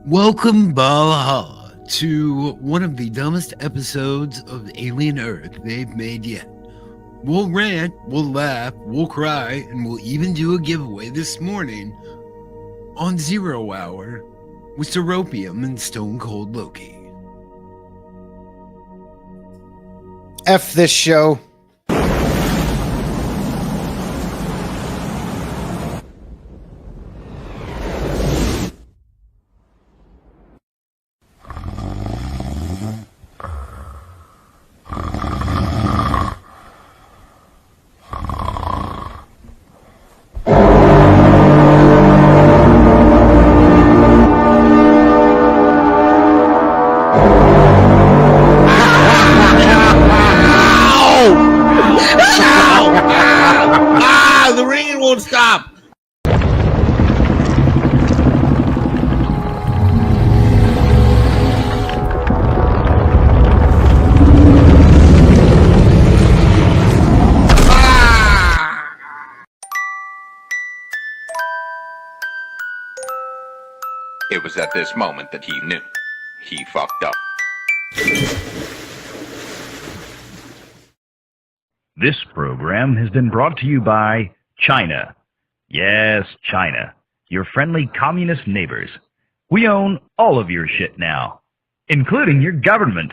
Welcome, Valhalla, to one of the dumbest episodes of Alien Earth they've made yet. We'll rant, we'll laugh, we'll cry, and we'll even do a giveaway this morning on 0 Hour with Zeropium and Stone Cold Loki. F this show. It was at this moment that he knew. He fucked up. This program has been brought to you by China. Yes, China. Your friendly communist neighbors. We own all of your shit now, including your government.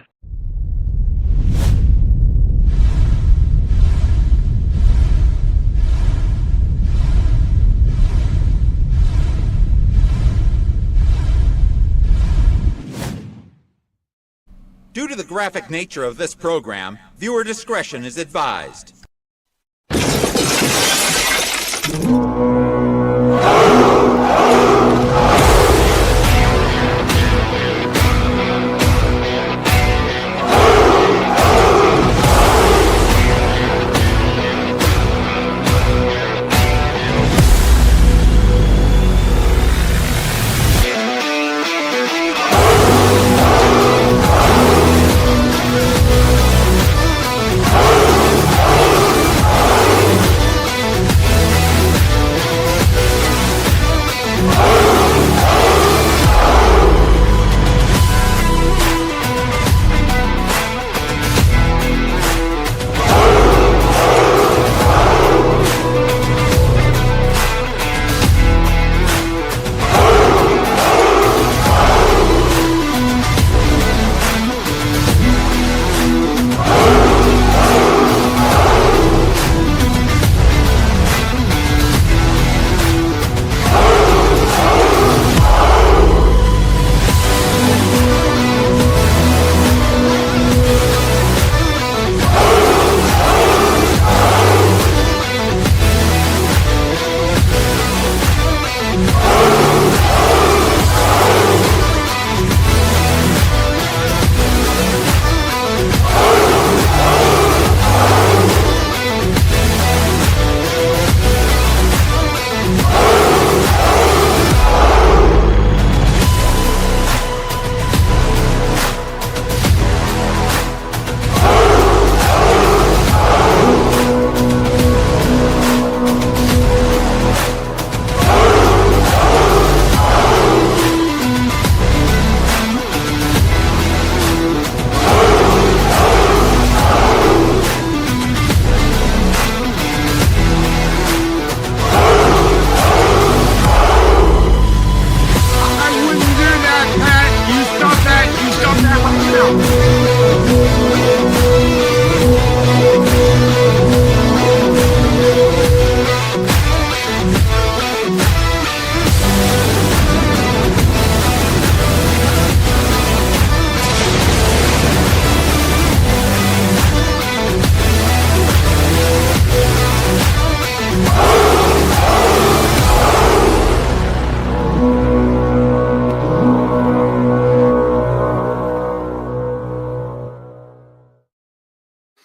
Due to the graphic nature of this program, viewer discretion is advised.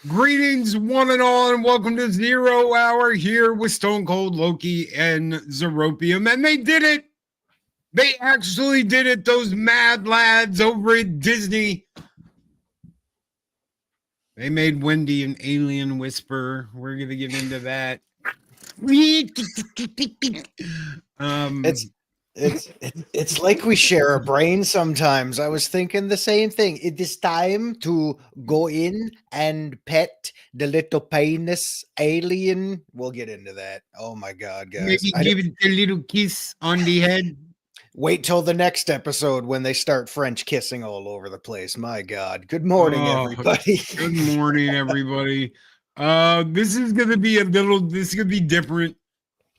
Greetings, one and all, and welcome to 0 Hour here with Stone Cold Loki and Zeropium. And they did it. They actually did it. Those mad lads over at Disney. They made Wendy an alien whisperer. We're going to get into that. It's It's like we share a brain sometimes. I was thinking the same thing. It is time to go in and pet the little penis alien. We'll get into that. Oh my god, guys. Maybe give it a little kiss on the head. Wait till the next episode when they start French kissing all over the place. My god. Good morning, everybody. Good morning, everybody. This is gonna be different.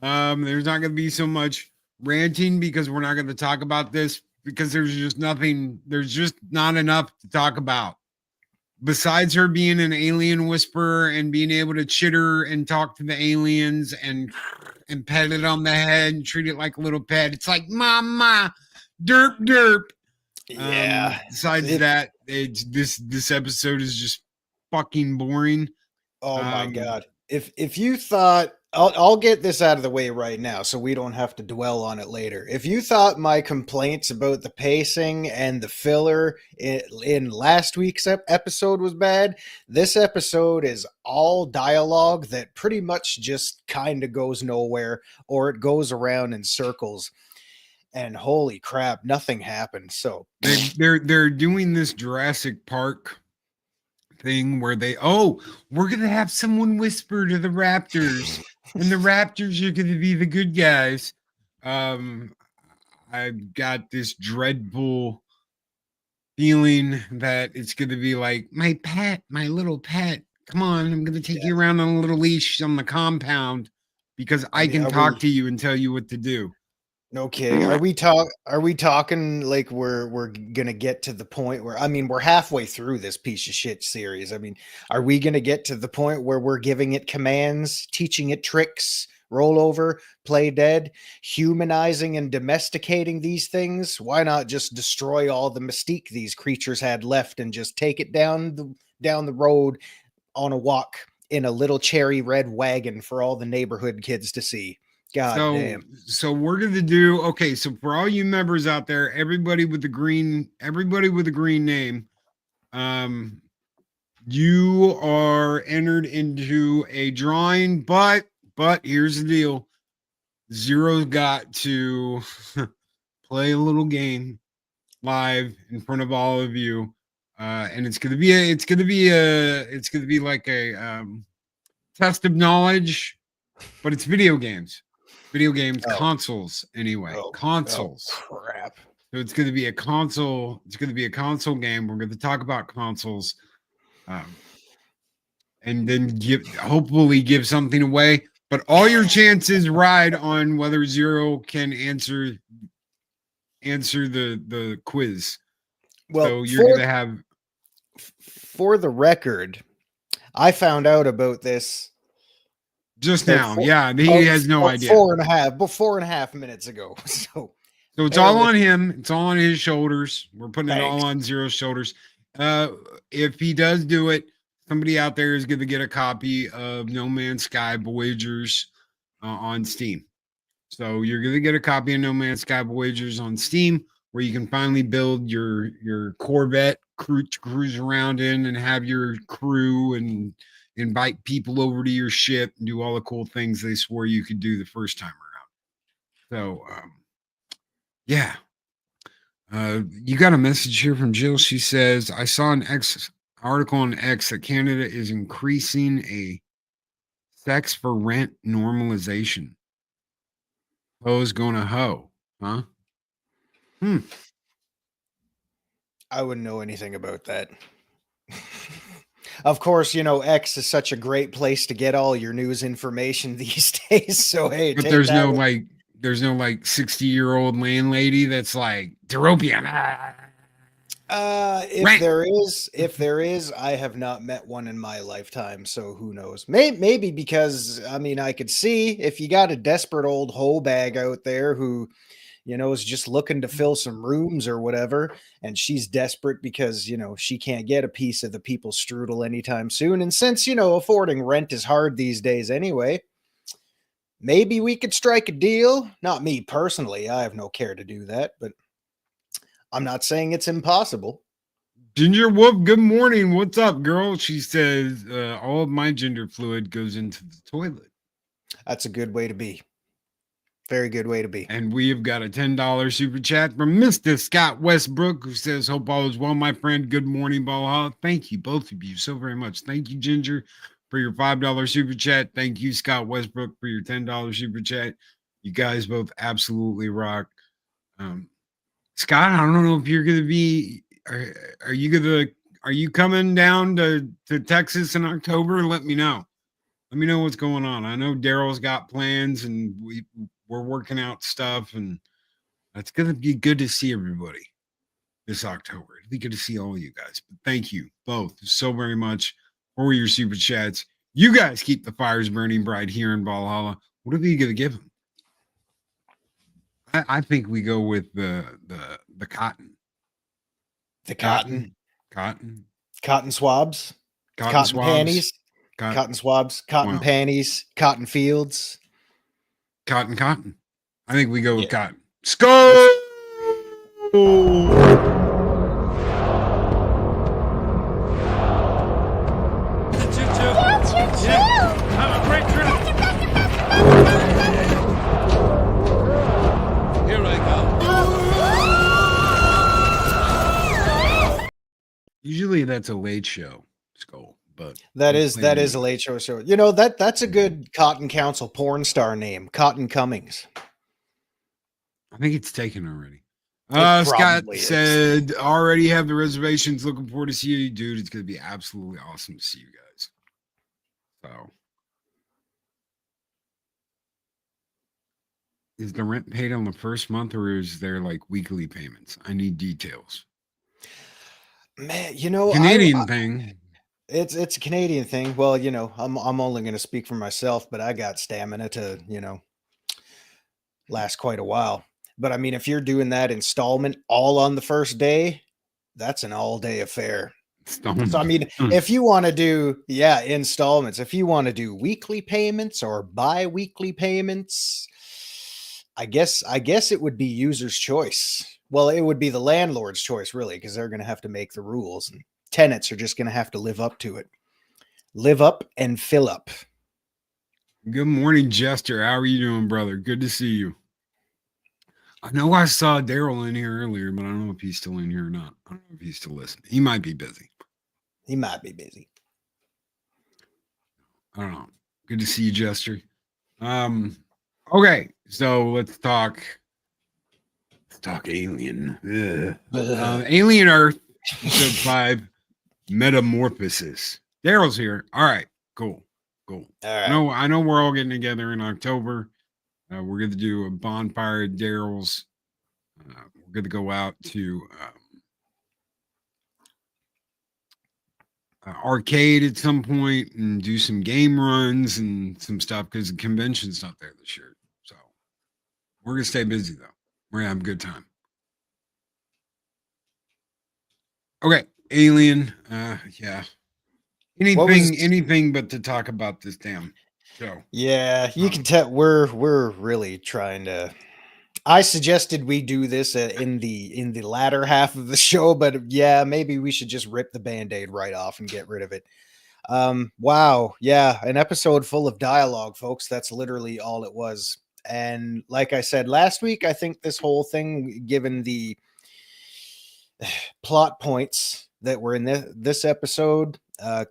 There's not gonna be so much ranting because we're not gonna talk about this because there's just not enough to talk about. Besides her being an alien whisperer and being able to chitter and talk to the aliens and pet it on the head and treat it like a little pet. It's like mama, derp derp. Yeah. Besides that, this episode is just fucking boring. Oh my god. If you thought I'll get this out of the way right now so we don't have to dwell on it later. If you thought my complaints about the pacing and the filler in last week's episode was bad, this episode is all dialogue that pretty much just kind of goes nowhere, or it goes around in circles. And holy crap, nothing happened. So they're doing this Jurassic Park thing where we're gonna have someone whisper to the raptors and the raptors are gonna be the good guys. I've got this dreadful feeling that it's gonna be like my little pet, come on, I'm gonna take you around on a little leash on the compound because I can talk to you and tell you what to do. No kidding. Are we talking like we're gonna get to the point where, I mean, we're halfway through this piece of shit series. I mean, are we gonna get to the point where we're giving it commands, teaching it tricks, roll over, play dead, humanizing and domesticating these things? Why not just destroy all the mystique these creatures had left and just take it down the road on a walk in a little cherry red wagon for all the neighborhood kids to see? God damn. So we're gonna do okay. So for all you members out there, everybody with the green name, you are entered into a drawing. But here's the deal: Zero's got to play a little game live in front of all of you, and it's gonna be like a test of knowledge, but it's video games. Consoles anyway. Consoles. Oh, crap. So it's going to be a console. It's going to be a console game. We're going to talk about consoles, and then hopefully give something away. But all your chances ride on whether Zero can answer the quiz. Well, so you're going to have. For the record, I found out about this just now. He has no idea. 4.5 minutes ago. So it's all on him. It's all on his shoulders. We're putting it all on Zero's shoulders. If he does do it, somebody out there is going to get a copy of No Man's Sky Voyagers on Steam. So you're going to get a copy of No Man's Sky Voyagers on Steam, where you can finally build your Corvette cruise around in and have your crew and invite people over to your ship and do all the cool things they swore you could do the first time around. So, you got a message here from Jill. She says, I saw an article on X that Canada is increasing a sex for rent normalization. Ho's gonna hoe, huh? I wouldn't know anything about that. Of course, X is such a great place to get all your news information these days. So hey, but there's no 60-year-old landlady that's like Zeropium. If there is, I have not met one in my lifetime. So who knows? Maybe because I could see if you got a desperate old hoe bag out there who, is just looking to fill some rooms or whatever. And she's desperate because, she can't get a piece of the people's strudel anytime soon. And since, affording rent is hard these days anyway, maybe we could strike a deal. Not me personally. I have no care to do that, but I'm not saying it's impossible. Ginger Wolf, good morning. What's up, girl? She says, all of my gender fluid goes into the toilet. That's a good way to be. Very good way to be. And we have got a $10 super chat from Mr. Scott Westbrook, who says, hope all is well, my friend. Good morning, Valhalla. Thank you, both of you, so very much. Thank you, Ginger, for your $5 super chat. Thank you, Scott Westbrook, for your $10 super chat. You guys both absolutely rock. Scott, I don't know if you're going to be, are you coming down to Texas in October? Let me know. Let me know what's going on. I know Daryl's got plans and we're working out stuff, and it's going to be good to see everybody this October. It'll be good to see all of you guys. But thank you both so very much for your super chats. You guys keep the fires burning bright here in Valhalla. What are you going to give them? I think we go with the cotton. The cotton Cotton swabs, swabs. panties, cotton swabs, cotton panties, cotton fields, cotton. I think we go with cotton. Skull. Have a great trip. Here I go. Usually that's a late show, Skull, but that is a late show. You know, that's a good Cotton Council porn star name, Cotton Cummings. I think it's taken already. It Scott probably said, already have the reservations. Looking forward to see you, dude. It's going to be absolutely awesome to see you guys. So, is the rent paid on the first month, or is there like weekly payments? I need details. Man, you know, Canadian thing. It's a Canadian thing. Well, you know, I'm only going to speak for myself, but I got stamina to, you know, last quite a while. But I mean, if you're doing that installment all on the first day, that's an all-day affair. So I mean, if you want to do installments, if you want to do weekly payments or bi-weekly payments, I guess it would be user's choice. Well, it would be the landlord's choice, really, because they're going to have to make the rules, and tenants are just going to have to live up to it. Live up and fill up. Good morning, Jester. How are you doing, brother? Good to see you. I know I saw Daryl in here earlier, but I don't know if he's still in here or not. I don't know if he's still listening. He might be busy. He might be busy. I don't know. Good to see you, Jester. Okay, so let's talk Alien. Alien Earth, episode 5, Metamorphosis. Daryl's here. All right, cool. All right. I know we're all getting together in October. We're going to do a bonfire at Daryl's. We're going to go out to arcade at some point and do some game runs and some stuff because the convention's not there this year. So we're going to stay busy, though. We're going to have a good time. Okay, Alien. Yeah. Anything but to talk about this damn show. Yeah, you can tell we're really trying to. I suggested we do this in the latter half of the show, but yeah, maybe we should just rip the Band-Aid right off and get rid of it. Wow, yeah, an episode full of dialogue, folks. That's literally all it was. And like I said last week, I think this whole thing, given the plot points that were in this episode,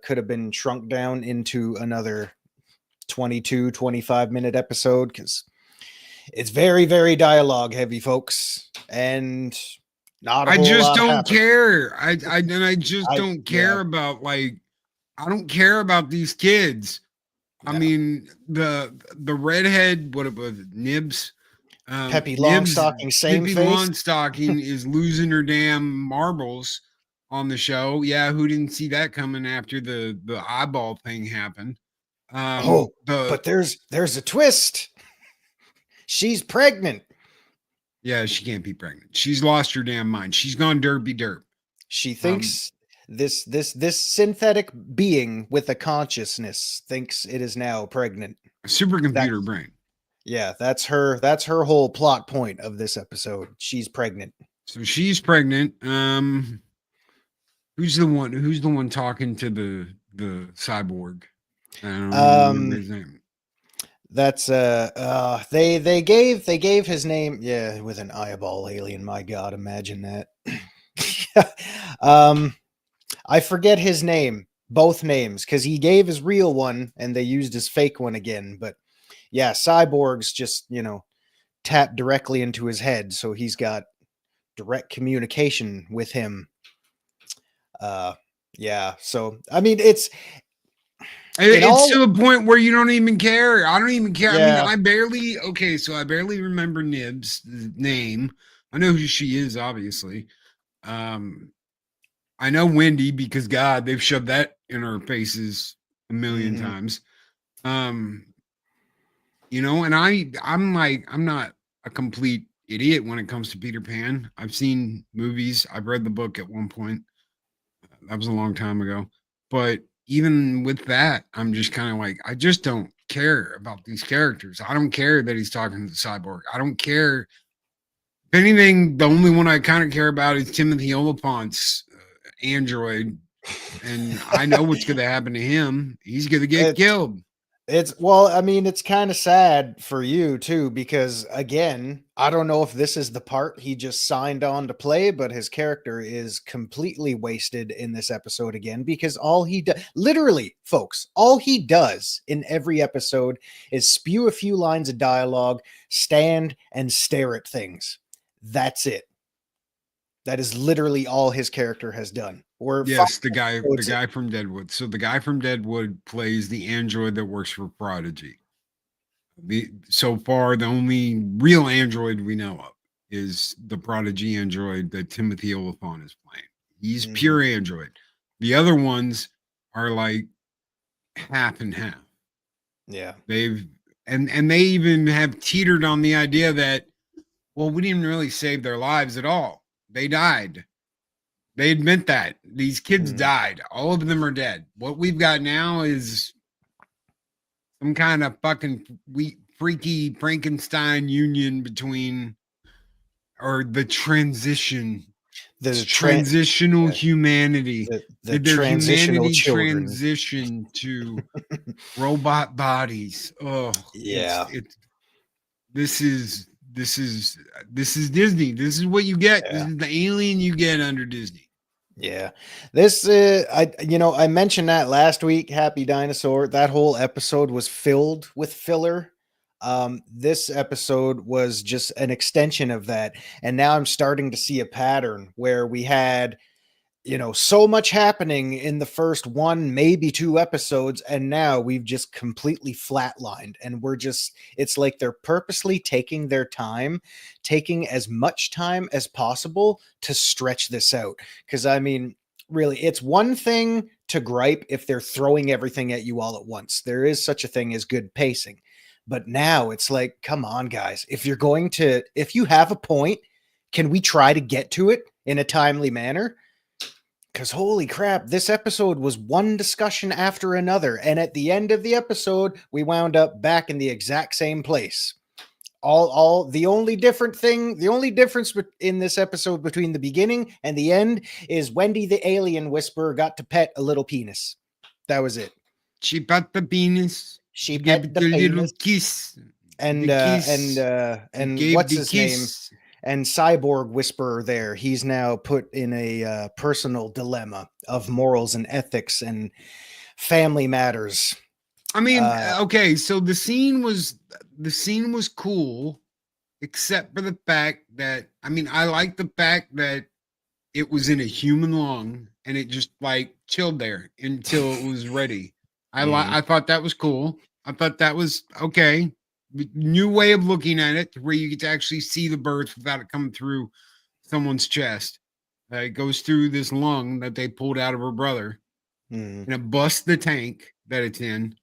could have been shrunk down into another 25 minute episode, because it's very, very dialogue heavy, folks, and not a whole I just lot don't happened. care. I don't care about, like, I don't care about these kids. No. I mean, the redhead, what it was, Nibs, Peppy Longstocking, same Peppy face. Longstocking is losing her damn marbles on the show. Yeah, who didn't see that coming after the eyeball thing happened? But there's a twist. She's pregnant. Yeah, she can't be pregnant. She's lost her damn mind. She's gone derpy derp. She thinks this synthetic being with a consciousness thinks it is now pregnant. A supercomputer brain. Yeah, that's her whole plot point of this episode. She's pregnant. So she's pregnant. Who's the one talking to the cyborg? I don't remember his name. That's they gave his name, yeah, with an eyeball alien. My God, imagine that. I forget his name, both names, because he gave his real one and they used his fake one again. But yeah, cyborgs just tap directly into his head, so he's got direct communication with him. Yeah, so I mean, it's to a point where you don't even care. I don't even care. Yeah. I barely remember Nib's name. I know who she is, obviously. I know Wendy because God, they've shoved that in our faces a million times. And I'm not a complete idiot when it comes to Peter Pan. I've seen movies. I've read the book at one point. That was a long time ago. But even with that, I'm just kind of like, I just don't care about these characters. I don't care that he's talking to the cyborg. I don't care. If anything, the only one I kind of care about is Timothy Oliphant's android. And I know what's going to happen to him. He's going to get killed. It's kind of sad for you too, because again, I don't know if this is the part he just signed on to play, but his character is completely wasted in this episode again, because all he does, literally, folks, all he does in every episode is spew a few lines of dialogue, stand and stare at things. That's it. That is literally all his character has done. Yes, the guy from Deadwood. So the guy from Deadwood plays the android that works for Prodigy. So far, the only real android we know of is the Prodigy android that Timothy Oliphant is playing. He's pure android. The other ones are like half and half. Yeah. They even have teetered on the idea that, well, we didn't really save their lives at all. They died. They admit that. These kids died. All of them are dead. What we've got now is some kind of fucking freaky Frankenstein union between, or the transition. The transitional humanity. The transitional humanity children. transition to robot bodies. Oh, yeah. This is Disney. This is what you get. Yeah. This is the alien you get under Disney. Yeah. This I mentioned that last week, Happy Dinosaur. That whole episode was filled with filler. This episode was just an extension of that. And now I'm starting to see a pattern where we had so much happening in the first one, maybe two episodes, and now we've just completely flatlined, and it's like they're purposely taking their time, taking as much time as possible to stretch this out. Because really, it's one thing to gripe if they're throwing everything at you all at once. There is such a thing as good pacing. But now it's like, come on, guys, if you have a point, can we try to get to it in a timely manner? Because holy crap, this episode was one discussion after another. And at the end of the episode, we wound up back in the exact same place. The only difference in this episode between the beginning and the end is Wendy the alien whisperer got to pet a little penis. That was it. She pet the penis. She pet the penis. Little kiss. And what's his name? And Cyborg Whisperer there, he's now put in a personal dilemma of morals and ethics and family matters. Okay, so the scene was cool, except for the fact that, I like the fact that it was in a human lung and it just like chilled there until it was ready. I thought that was cool. I thought that was okay. New way of looking at it, where you get to actually see the birth without it coming through someone's chest. It goes through this lung that they pulled out of her brother, and it busts the tank that it's in.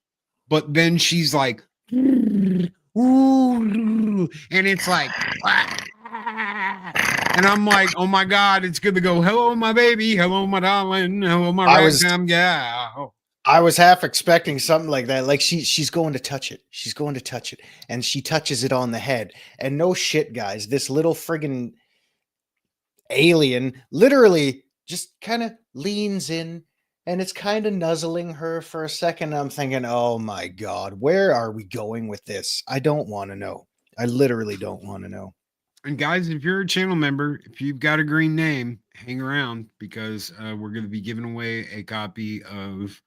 But then she's like, ooh, and it's like, and I'm like, oh my God, it's good to go. Hello, my baby. Hello, my darling. Hello, my ragtime gal. I was half expecting something like that. Like she's going to touch it. She's going to touch it. And she touches it on the head. And no shit, guys, this little friggin' alien literally just kind of leans in and it's kind of nuzzling her for a second. I'm thinking, oh my God, where are we going with this? I don't want to know. I literally don't want to know. And guys, if you're a channel member, if you've got a green name, hang around because we're going to be giving away a copy of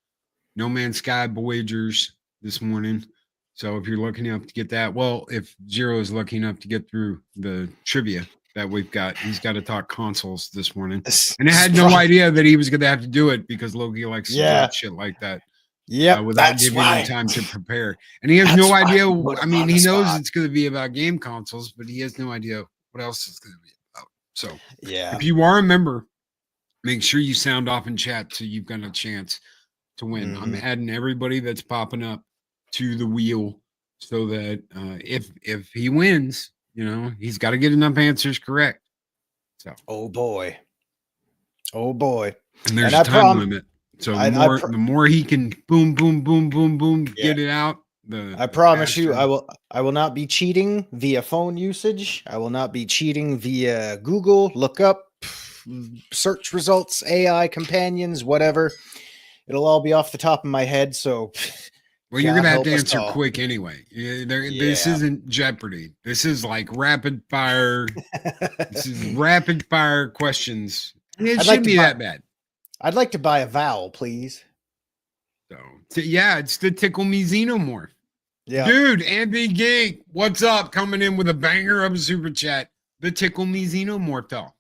No Man's Sky Voyagers this morning. So if you're lucky enough to get that, well, if Zero is lucky enough to get through the trivia that we've got, he's got to talk consoles this morning. And I had no idea that he was going to have to do it because Loki likes to do shit like that. Yeah, without giving him time to prepare. And he has no idea. I mean, he knows it's going to be about game consoles, but he has no idea what else it's going to be about. So yeah, if you are a member, make sure you sound off in chat so you've got a chance to win. I'm adding everybody that's popping up to the wheel so that if he wins, you know, he's got to get enough answers correct. So oh boy. And there's a time limit. So the more he can boom, get it out. I promise you, I will not be cheating via phone usage. I will not be cheating via Google, look up, search results, AI companions, whatever. It'll all be off the top of my head. So, well, you're gonna have to answer quick anyway. This isn't Jeopardy. This is like rapid fire. This is rapid fire questions. It shouldn't be that bad. I'd like to buy a vowel, please. So yeah, it's the Tickle Me Xenomorph. Yeah. Dude, Andy Geek, what's up? Coming in with a banger of a super chat. The Tickle Me Xenomorph, though.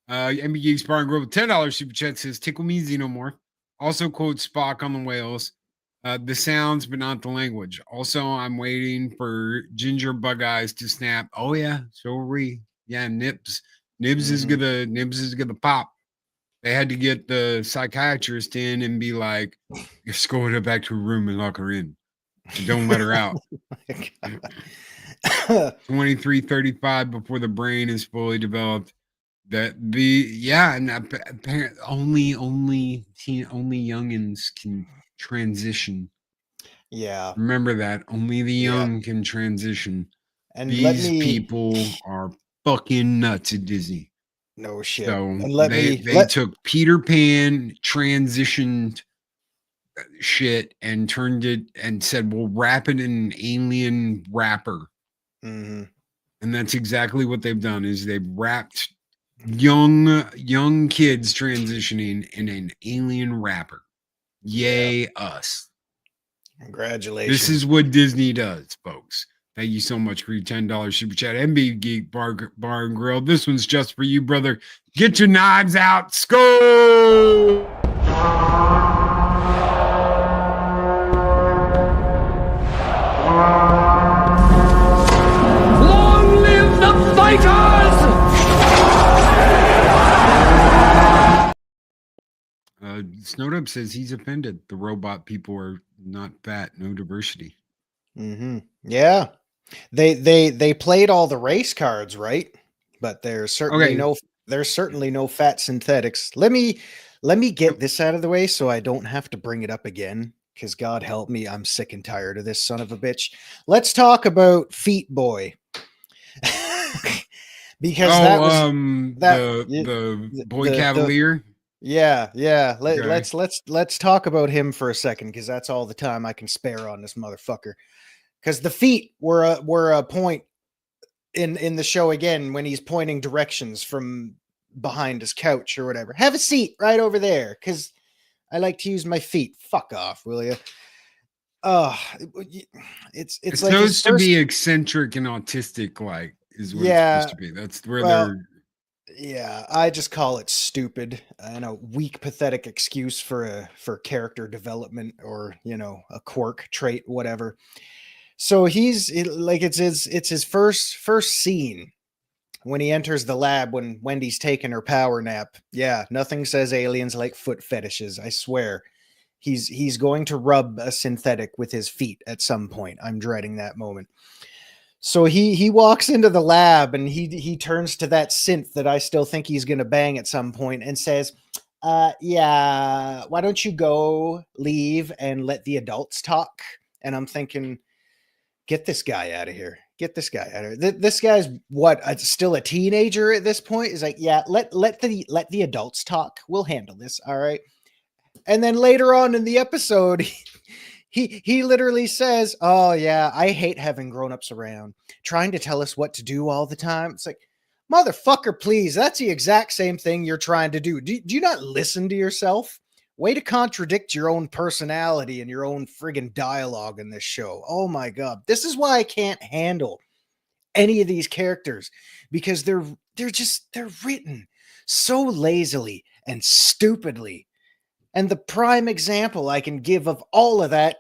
MB Geeks Bar and Grove with $10 super chat says Tickle Me Xenomorph. Also quotes Spock on the whales. The sounds, but not the language. Also, I'm waiting for Ginger Bug Eyes to snap. Oh yeah, so are we. Yeah, Nibs is gonna pop. They had to get the psychiatrist in and be like, escort her back to her room and lock her in. Don't let her out. 23:35 before the brain is fully developed. And apparently only youngins can transition. Yeah. Remember that. Only the young can transition. And these people are fucking nuts at Disney. No shit. So they took Peter Pan, transitioned shit, and turned it and said, we'll wrap it in an alien wrapper. And that's exactly what they've done is they've wrapped young kids transitioning in an alien wrapper. Yay us. Congratulations. This is what Disney does, folks. Thank you so much for your $10 super chat. MB Geek Bar and Grill. This one's just for you, brother. Get your knives out. Skull! Long live the fighters! Snowdub says he's offended. The robot people are not fat. No diversity. Yeah. They played all the race cards, right? But there's certainly no fat synthetics. Let me get this out of the way so I don't have to bring it up again, because God help me, I'm sick and tired of this son of a bitch. Let's talk about Feet Boy. Because the boy Cavalier. Yeah. Let's talk about him for a second, because that's all the time I can spare on this motherfucker. Because the feet were a point in the show again when he's pointing directions from behind his couch or whatever. Have a seat right over there, because I like to use my feet. Fuck off, will you? It's like supposed to be eccentric and autistic, like is what it's supposed to be. That's where they're. Yeah, I just call it stupid and a weak, pathetic excuse for character development, or a quirk trait, whatever. So it's his first scene when he enters the lab when Wendy's taking her power nap. Yeah, nothing says aliens like foot fetishes. I swear, he's going to rub a synthetic with his feet at some point. I'm dreading that moment. So he walks into the lab and he turns to that synth that I still think he's going to bang at some point and says, yeah, why don't you go leave and let the adults talk? And I'm thinking, get this guy out of here. Get this guy out of here. This guy's still a teenager at this point. Is like, yeah, let the adults talk. We'll handle this. All right. And then later on in the episode, he literally says, "Oh yeah, I hate having grown-ups around trying to tell us what to do all the time." It's like, motherfucker, please. That's the exact same thing you're trying to do. Do you not listen to yourself? Way to contradict your own personality and your own friggin' dialogue in this show. Oh my God. This is why I can't handle any of these characters, because they're written so lazily and stupidly. And the prime example I can give of all of that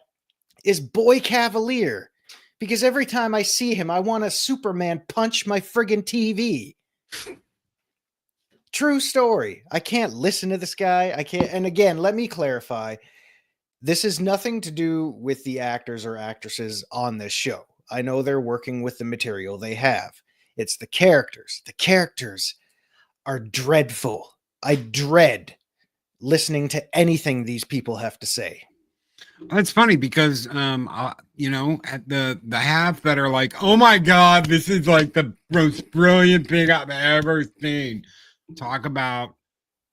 is Boy Cavalier, because every time I see him, I want to Superman punch my friggin' TV. True story. I can't listen to this guy. I can't. And again, let me clarify. This is nothing to do with the actors or actresses on this show. I know they're working with the material they have. It's the characters. The characters are dreadful. I dread listening to anything these people have to say. That's funny because you know, at the half that are like, oh my God, this is like the most brilliant thing I've ever seen. Talk about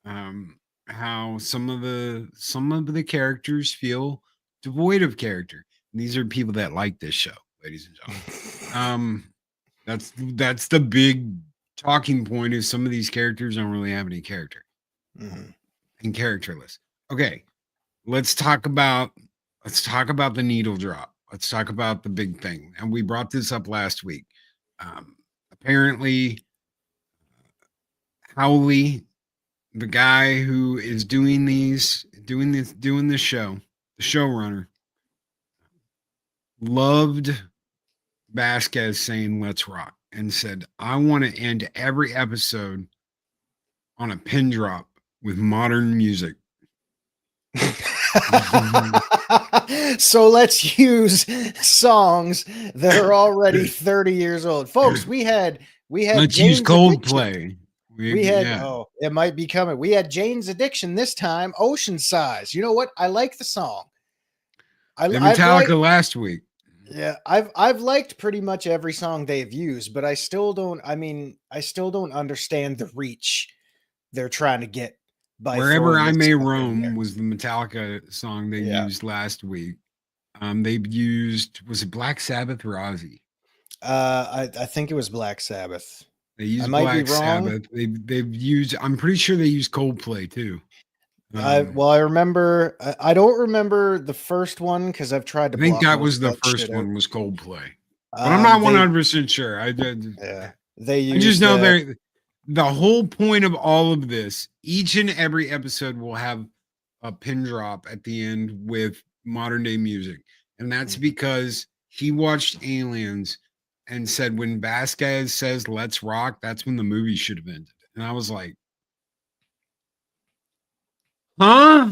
how some of the characters feel devoid of character. And these are people that like this show, ladies and gentlemen. That's the big talking point, is some of these characters don't really have any character. And characterless. Okay, let's talk about the needle drop. Let's talk about the big thing. And we brought this up last week. Apparently, Howley, the guy who is doing this show, the showrunner, loved Vasquez saying "Let's rock" and said, "I want to end every episode on a pin drop with modern music." So let's use songs that are already 30 years old. Folks, we had let's Jane's use Coldplay. We had it might be coming. We had Jane's Addiction this time, Ocean Size. You know what? I like the song. Metallica last week. Yeah, I've liked pretty much every song they've used, but I still don't understand the reach they're trying to get by Wherever I May Roam was the Metallica song they used last week. They've used, was it Black Sabbath or Ozzy? I think it was Black Sabbath. They used Black Sabbath. They've used, I'm pretty sure they used Coldplay too. I remember, I don't remember the first one because I've tried to. I think that was the first one was Coldplay, but I'm not 100% sure. I did. Yeah, I just know the whole point of all of this. Each and every episode will have a pin drop at the end with modern day music, and that's because he watched Aliens and said when Vasquez says "Let's rock," that's when the movie should have ended. And I was like, huh?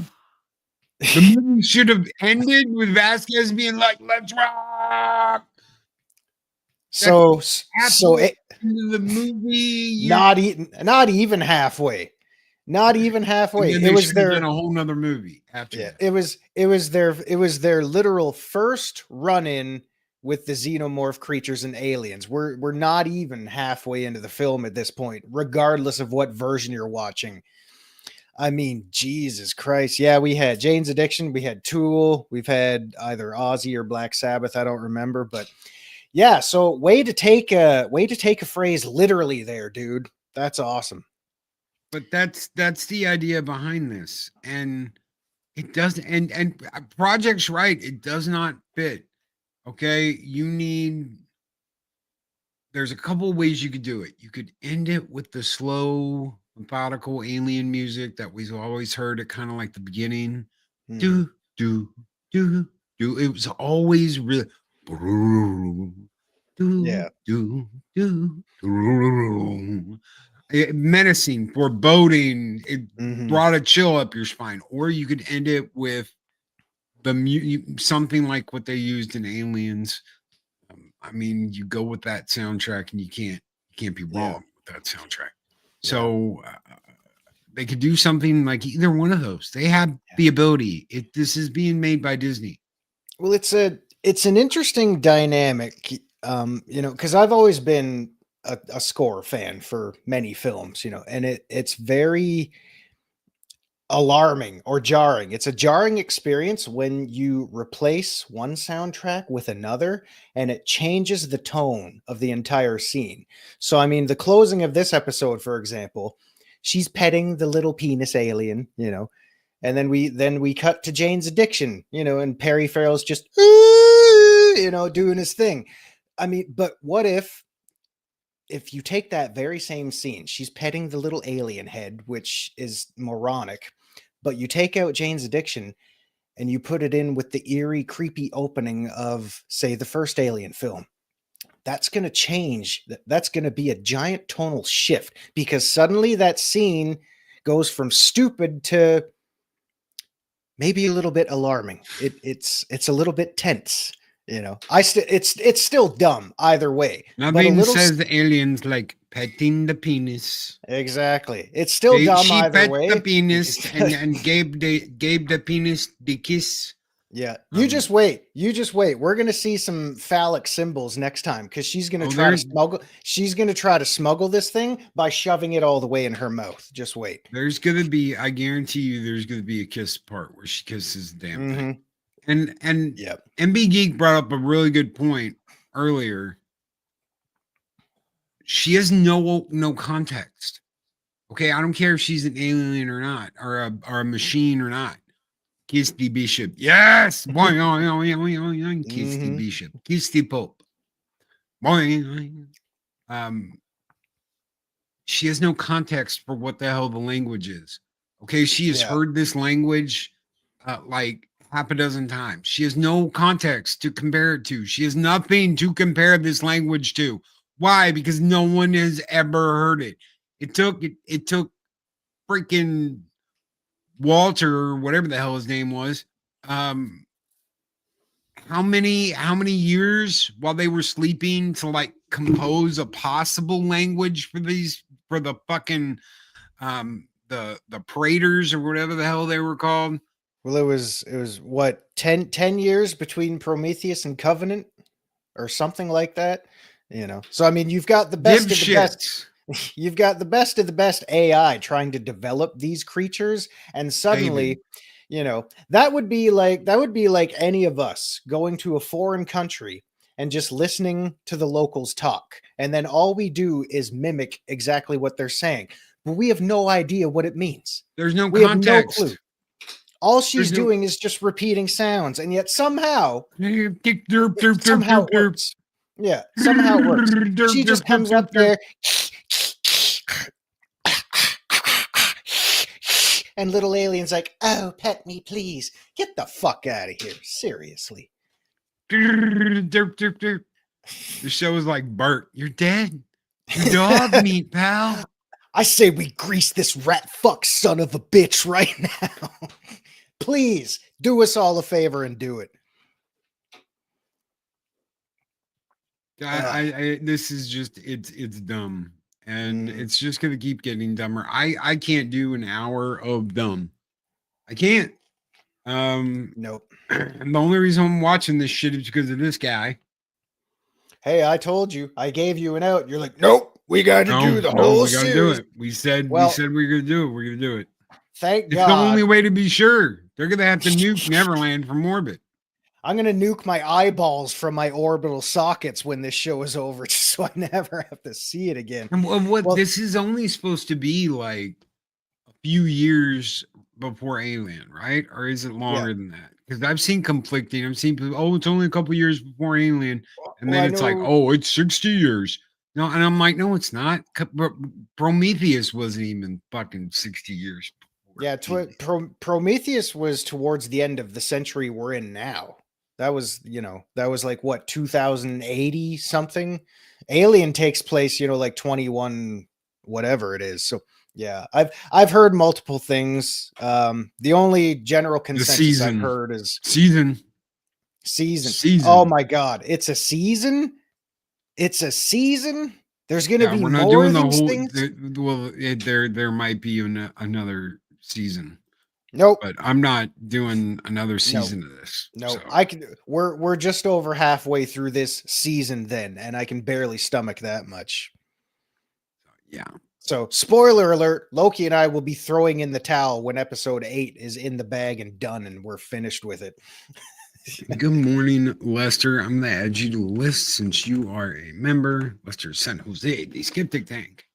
The movie should have ended with Vasquez being like, "Let's rock." So the movie, not even halfway. Not even halfway. It was their a whole nother movie after. Yeah, that. It was their literal first run-in with the xenomorph creatures and aliens. We're not even halfway into the film at this point, regardless of what version you're watching. I mean, Jesus Christ. Yeah, we had Jane's Addiction, we had Tool, we've had either Ozzy or Black Sabbath, I don't remember, but yeah, so way to take a phrase literally there, dude. That's awesome. But that's the idea behind this. And it doesn't, and Project's right, it does not fit. Okay, there's a couple of ways you could do it. You could end it with the slow, methodical alien music that we've always heard at kind of like the beginning. Do. It was always really menacing, foreboding. It brought a chill up your spine. Or you could end it with something like what they used in Aliens. I mean, you go with that soundtrack, and you can't be wrong with that soundtrack. So they could do something like either one of those. They have the ability. This is being made by Disney. Well, it's an interesting dynamic, because I've always been a score fan for many films, and it's very alarming or jarring. It's a jarring experience when you replace one soundtrack with another and it changes the tone of the entire scene. So, I mean, the closing of this episode, for example, she's petting the little penis alien, and then we cut to Jane's addiction, and Perry Farrell's just, doing his thing. I mean, but what if you take that very same scene, she's petting the little alien head, which is moronic, but you take out Jane's addiction and you put it in with the eerie, creepy opening of, say, the first Alien film. That's going to change. That's going to be a giant tonal shift because suddenly that scene goes from stupid to maybe a little bit alarming. It's a little bit tense. It's still dumb either way. Nothing says the aliens like petting the penis. Exactly. It's still dumb she either pet way. the penis and gave the penis the kiss. Yeah. You just wait. We're gonna see some phallic symbols next time because she's gonna try to smuggle this thing by shoving it all the way in her mouth. Just wait. There's gonna be, I guarantee you, there's gonna be a kiss part where she kisses the damn thing. And yep. MB Geek brought up a really good point earlier. She has no context. Okay, I don't care if she's an alien or not, or a machine or not. Kiss the bishop. Yes. Kiss the bishop. Kiss the pope. She has no context for what the hell the language is. Okay, she has heard this language like half a dozen times. She has no context to compare it to. She has nothing to compare this language to. Why? Because no one has ever heard it. It took freaking Walter, or whatever the hell his name was, how many years while they were sleeping to like compose a possible language for the fucking the Praetors or whatever the hell they were called. Well, it was what 10 years between Prometheus and Covenant or something like that, So I mean, you've got the best of the best. You've got the best of the best AI trying to develop these creatures, and suddenly, that would be like any of us going to a foreign country and just listening to the locals talk, and then all we do is mimic exactly what they're saying, but we have no idea what it means. There's no we context. Have no clue. All she's doing is just repeating sounds, and yet somehow it works. Yeah, somehow it works. She just comes up there. And little alien's like, oh, pet me, please. Get the fuck out of here. Seriously. The show is like, Bert, you're dead. You dog meat, pal. I say we grease this rat fuck son of a bitch right now. Please, do us all a favor and do it. This is just, it's dumb. And it's just going to keep getting dumber. I can't do an hour of dumb. I can't. Nope. And the only reason I'm watching this shit is because of this guy. Hey, I told you. I gave you an out. You're like, nope. We got to do the whole series. We got to do it. We said we're going to do it. We're going to do it. Thank God. It's the only way to be sure. They're going to have to nuke Neverland from orbit. I'm going to nuke my eyeballs from my orbital sockets when this show is over, just so I never have to see it again. And this is only supposed to be like a few years before Alien, right? Or is it longer than that? Because I've seen conflicting. I've seen people, it's only a couple years before Alien. And then it's like, it's 60 years. No, and I'm like, no, it's not. Prometheus wasn't even fucking 60 years before. Yeah, Prometheus was towards the end of the century we're in now. That was like what, 2080 something. Alien takes place, like 21, whatever it is. So yeah, I've heard multiple things. The only general consensus I've heard is season. Oh my God, it's a season. It's a season. There's going to be more of these things. There might be another season. Nope. But I'm not doing another season of this. No, so. We're just over halfway through this season then, and I can barely stomach that much. Yeah. So, spoiler alert, Loki and I will be throwing in the towel when episode 8 is in the bag and done and we're finished with it. Good morning, Lester. I'm going to add you to the list since you are a member. Lester San Jose, the Skeptic Tank.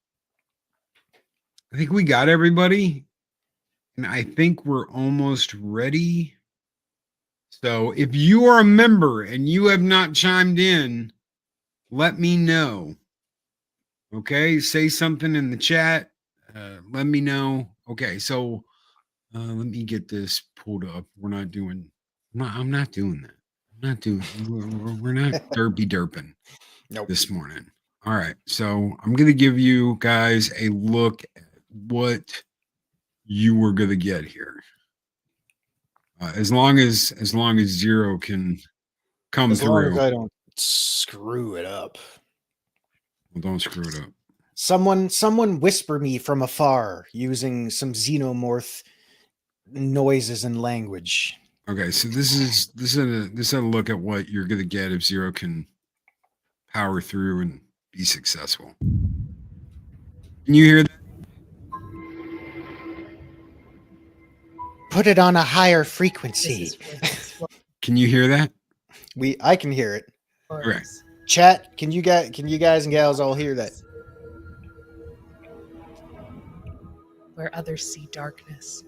I think we got everybody. And I think we're almost ready. So if you are a member and you have not chimed in, let me know. Okay, say something in the chat. Let me know. Okay, so let me get this pulled up. We're not doing. I'm not doing that. I'm not doing. We're not derping Nope. this morning. All right, so I'm gonna give you guys a look at what you were gonna get here. As long as Zero can come As long through. as I don't screw it up. Well, don't screw it up. Someone whisper me from afar using some xenomorph noises and language. Okay, so this is a look at what you're gonna get if Zero can power through and be successful. Can you hear that? Put it on a higher frequency. Can you hear that? I can hear it. Okay. Chat, can you guys and gals all hear that? Where others see darkness,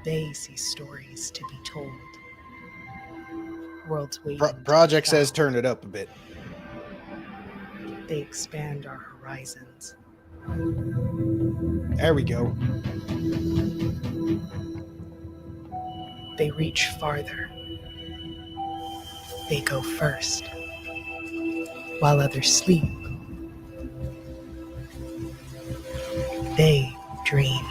they see stories to be told. Worlds waiting. Project says turn it up a bit. They expand our horizons. There we go. They reach farther. They go first. While others sleep, they dream.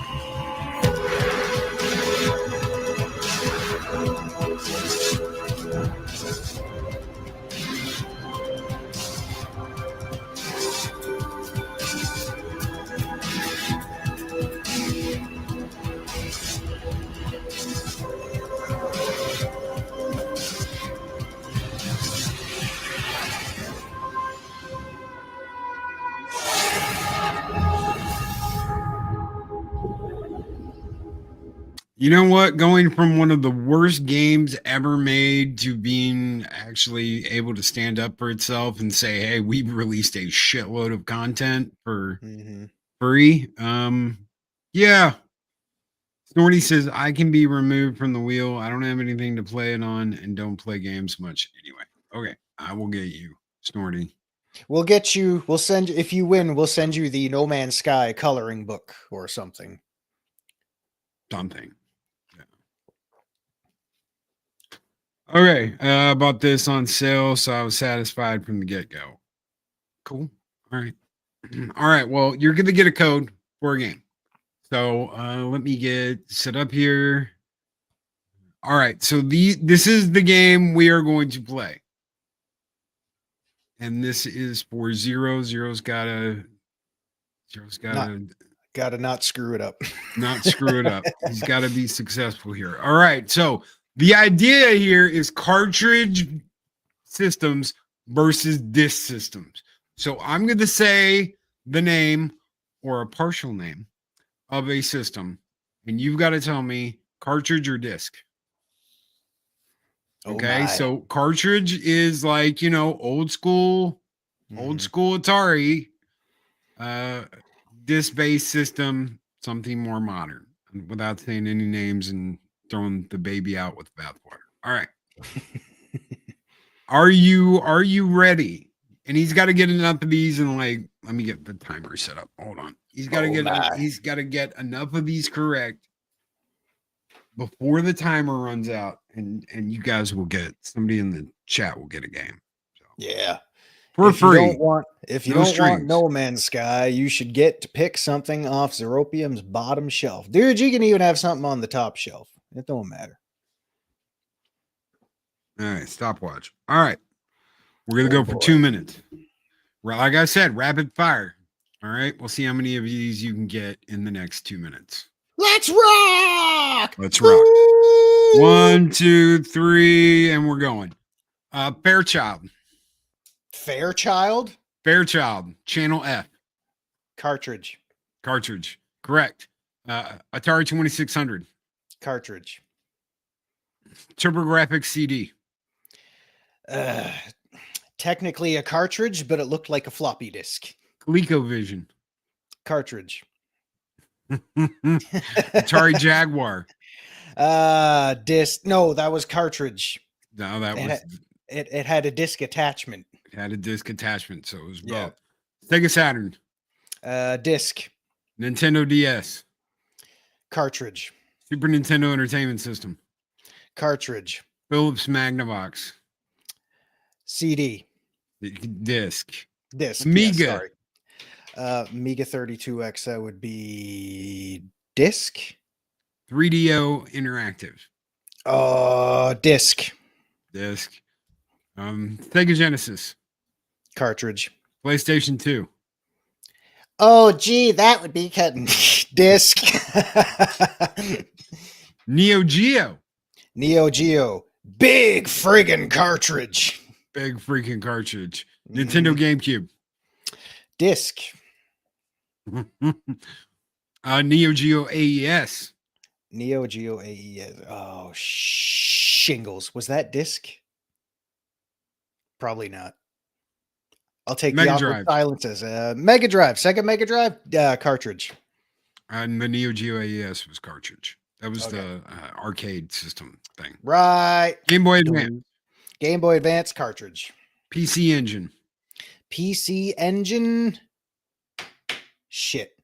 You know what? Going from one of the worst games ever made to being actually able to stand up for itself and say, hey, we've released a shitload of content for free. Yeah. Snorty says, I can be removed from the wheel. I don't have anything to play it on and don't play games much anyway. Okay. I will get you, Snorty. We'll get you, we'll send you, if you win, we'll send you the No Man's Sky coloring book or something. Something. Okay, bought this on sale, so I was satisfied from the get-go. Cool. All right. All right, well, you're going to get a code for a game. So let me get set up here. All right, so this is the game we are going to play. And this is for Zero. Zero's got to not screw it up. Not screw it up. He's got to be successful here. All right, so the idea here is cartridge systems versus disc systems. So I'm going to say the name or a partial name of a system, and you've got to tell me cartridge or disc. Okay, so cartridge is like, old school Atari, disc-based system, something more modern, without saying any names and throwing the baby out with bathwater. All right. Are you ready? And he's got to get enough of these and let me get the timer set up. Hold on. He's got to get enough of these correct before the timer runs out, and you guys will get, somebody in the chat will get a game. So, yeah. For free. If you don't want No Man's Sky, you should get to pick something off Zeropium's bottom shelf. Dude, you can even have something on the top shelf. It don't matter. All right, stopwatch. All right. We're going to go for 2 minutes. Like I said, rapid fire. All right. We'll see how many of these you can get in the next 2 minutes. Let's rock. Let's rock. 1, 2, 3, and we're going. Fairchild. Fairchild? Fairchild, Channel F. Cartridge. Cartridge. Correct. Atari 2600. Cartridge. TurboGrafx CD. Technically a cartridge, but it looked like a floppy disk. ColecoVision. Cartridge. Atari Jaguar. Disc. No, that was cartridge. No, that was It had a disc attachment. it had a disc attachment, so it was Yeah. both. Sega Saturn. Disc. Nintendo DS. Cartridge. Super Nintendo Entertainment System. Cartridge. Philips Magnavox. CD. Disc. Disc. Amiga. Yes, sorry. Amiga 32X. That would be disc. 3DO Interactive. Disc. Disc. Sega Genesis. Cartridge. PlayStation 2. Oh, gee, that would be cutting. Disc. Neo Geo. Neo Geo. Big friggin' cartridge. Big freaking cartridge. Nintendo GameCube. Disc. Neo Geo AES. Neo Geo AES. Oh, shingles. Was that disc? Probably not. I'll take Mega the awkward Drive. silences. Mega Drive. Sega Mega Drive. Cartridge. And the Neo Geo AES was cartridge. That was Okay. the arcade system thing. Right. Game Boy Advance. Game Boy Advance cartridge. PC Engine. PC Engine. Shit.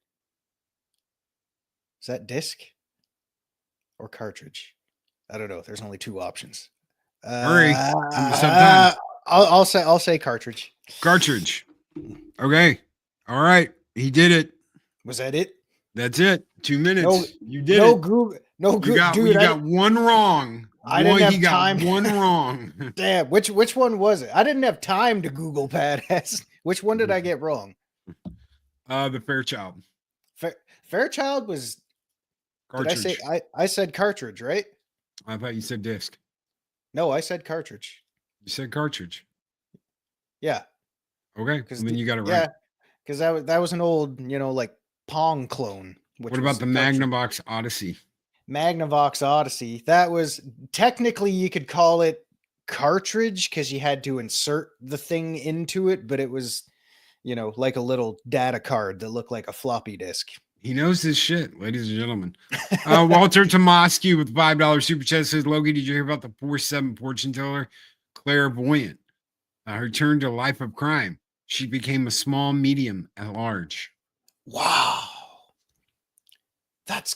Is that disc or cartridge? I don't know. There's only two options. Hurry. Sometimes. I'll say cartridge. Cartridge. Okay. All right. He did it. Was that it? That's it. 2 minutes. No- you did No it. Google. No You Google. got, Dude, you got one wrong. I didn't have He got time. one wrong. damn. Which one was it? I didn't have time to Google badass. Which one did I get wrong? The Fairchild. Fairchild was. Cartridge. Did I say I said cartridge, right? I thought you said disc. No, I said cartridge. You said cartridge. Yeah. Okay. Because Then you got it right. Yeah, because that was an old, like Pong clone. Which What about was the cartridge. Magnavox Odyssey? Magnavox Odyssey? That was technically you could call it cartridge because you had to insert the thing into it, but it was, like a little data card that looked like a floppy disk. He knows his shit, ladies and gentlemen. Walter Tomasky with $5 super chat says, Loki, did you hear about the 4/7 fortune teller? Clairvoyant. Her turn to life of crime. She became a small medium at large. Wow. That's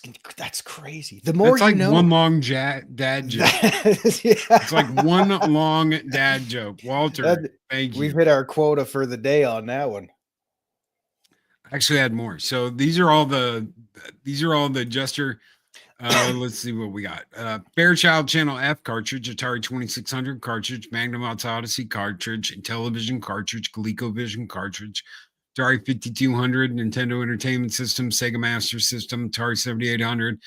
crazy. The more That's like you know. one long dad joke. It's like one long dad joke. Walter, thank you. We've hit our quota for the day on that one. Actually had more. So these are all the Jester. Let's see what we got. Fairchild Channel F cartridge, Atari 2600 cartridge, Magnavox Odyssey cartridge, Intellivision cartridge, ColecoVision cartridge, Atari 5200, Nintendo Entertainment System, Sega Master System, Atari 7800,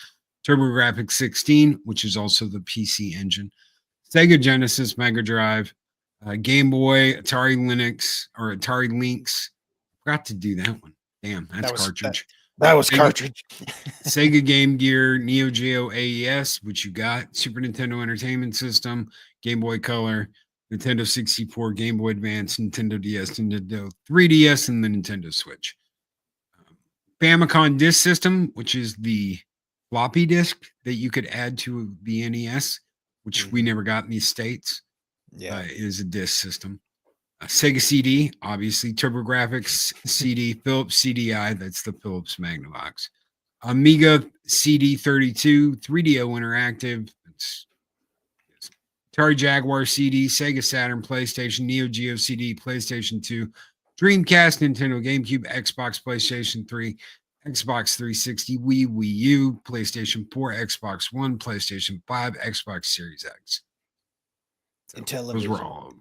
TurboGrafx 16, which is also the PC Engine, Sega Genesis, Mega Drive, Game Boy, Atari Linux or Atari Lynx. Forgot to do that one. Damn, that's cartridge. That was cartridge. Sega Game Gear, Neo Geo AES, which you got, Super Nintendo Entertainment System, Game Boy Color, Nintendo 64, Game Boy Advance, Nintendo DS, Nintendo 3DS, and the Nintendo Switch. Famicom Disk System, which is the floppy disk that you could add to the NES, which we never got in these states. Is a disc system. Sega CD, obviously, TurboGrafx CD, Philips CDI, that's the Philips Magnavox. Amiga CD32, 3DO Interactive, it's Atari Jaguar CD, Sega Saturn, PlayStation, Neo Geo CD, PlayStation 2, Dreamcast, Nintendo GameCube, Xbox, PlayStation 3, Xbox 360, Wii U, PlayStation 4, Xbox One, PlayStation 5, Xbox Series X. So those were all of them.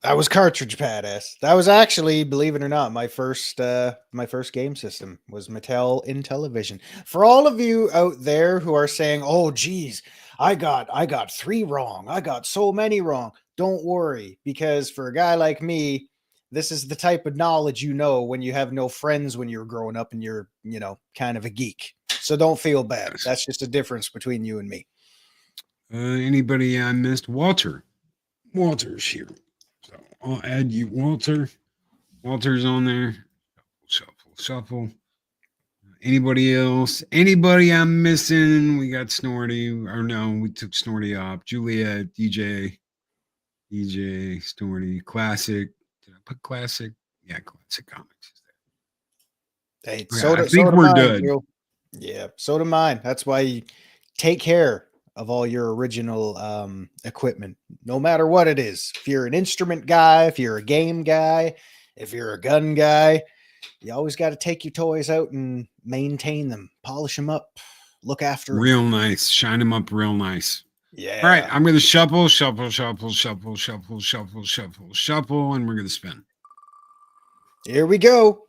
That was cartridge badass. That was actually, believe it or not, my first game system was Mattel Intellivision. For all of you out there who are saying, "Oh, geez, I got 3 wrong. I got so many wrong." Don't worry, because for a guy like me, this is the type of knowledge when you have no friends when you're growing up and you're, kind of a geek. So don't feel bad. Yes. That's just a difference between you and me. Anybody I missed? Walter. Walter's here. So I'll add you, Walter. Walter's on there. Shuffle. Anybody else? Anybody I'm missing? We got Snorty. Or no, we took Snorty off. Juliet, DJ, Snorty, Classic. Did I put Classic? Yeah, Classic Comics is there. Hey, I think we're good. Joe. Yeah, so do mine. That's why you take care of all your original equipment, no matter what it is. If you're an instrument guy, if you're a game guy, if you're a gun guy, you always got to take your toys out and maintain them, polish them up, look after them. Real nice. Shine them up real nice. Yeah. All right, I'm going to shuffle, and we're going to spin. Here we go.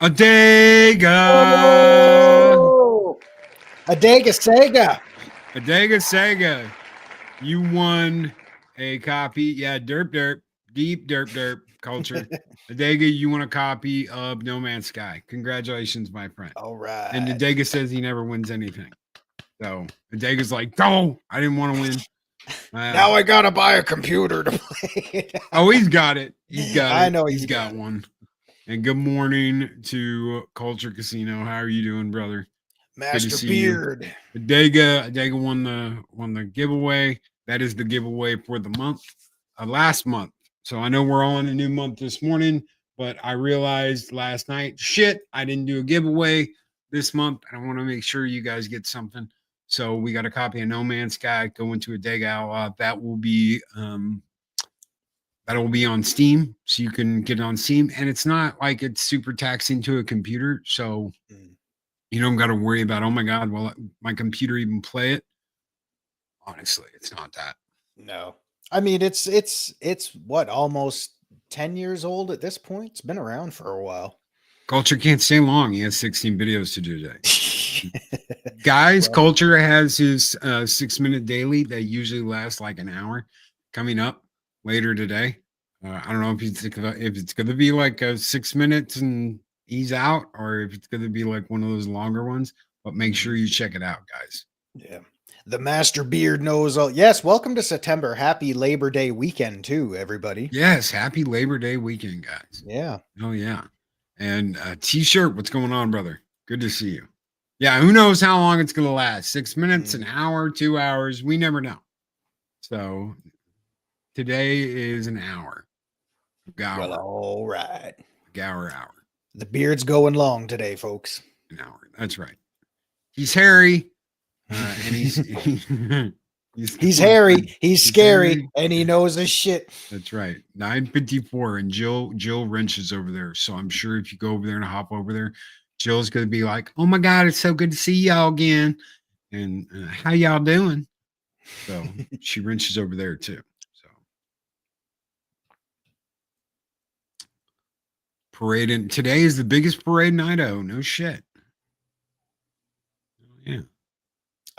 Adega. Oh, Adega Sega. You won a copy. Yeah, Derp. Deep Derp culture. Adega, you won a copy of No Man's Sky. Congratulations, my friend. All right. And Adega says he never wins anything. So Adega's like, no, I didn't want to win. Now I got to buy a computer to play it. Oh, he's got it. He's got it. I know he's got one. And good morning to Culture Casino. How are you doing, brother? Master Beard. Adega won the giveaway. That is the giveaway for the month, last month. So I know we're all in a new month this morning, but I realized last night, I didn't do a giveaway this month. I want to make sure you guys get something. So we got a copy of No Man's Sky going to Adega. That will be that'll be on Steam, so you can get it on Steam. And it's not like it's super taxing to a computer, so you don't got to worry about, oh my God, will my computer even play it? Honestly, it's not that. No. I mean, it's what, almost 10 years old at this point? It's been around for a while. Culture can't stay long. He has 16 videos to do today. Guys, Culture has his 6-minute daily that usually lasts like an hour coming up later today. I don't know if it's going to be like 6 minutes and he's out, or if it's going to be like one of those longer ones, but make sure you check it out, guys. Yeah. The Master Beard knows all. Yes. Welcome to September. Happy Labor Day weekend too, everybody. Yes. Happy Labor Day weekend, guys. Yeah. Oh yeah. And T-shirt, what's going on, brother? Good to see you. Yeah. Who knows how long it's going to last? 6 minutes, an hour, 2 hours. We never know. So today is an hour. Well, all right. Hour. The beard's going long today, folks. An hour. That's right. He's hairy. And he's hairy, he's scary, hairy, and he knows his shit. That's right. 9:54, and Jill Wrench is over there. So I'm sure if you go over there and hop over there, Jill's gonna be like, "Oh my God, it's so good to see y'all again." And how y'all doing? So she wrenches over there too. So parade, and today is the biggest parade in Idaho. No shit. Yeah.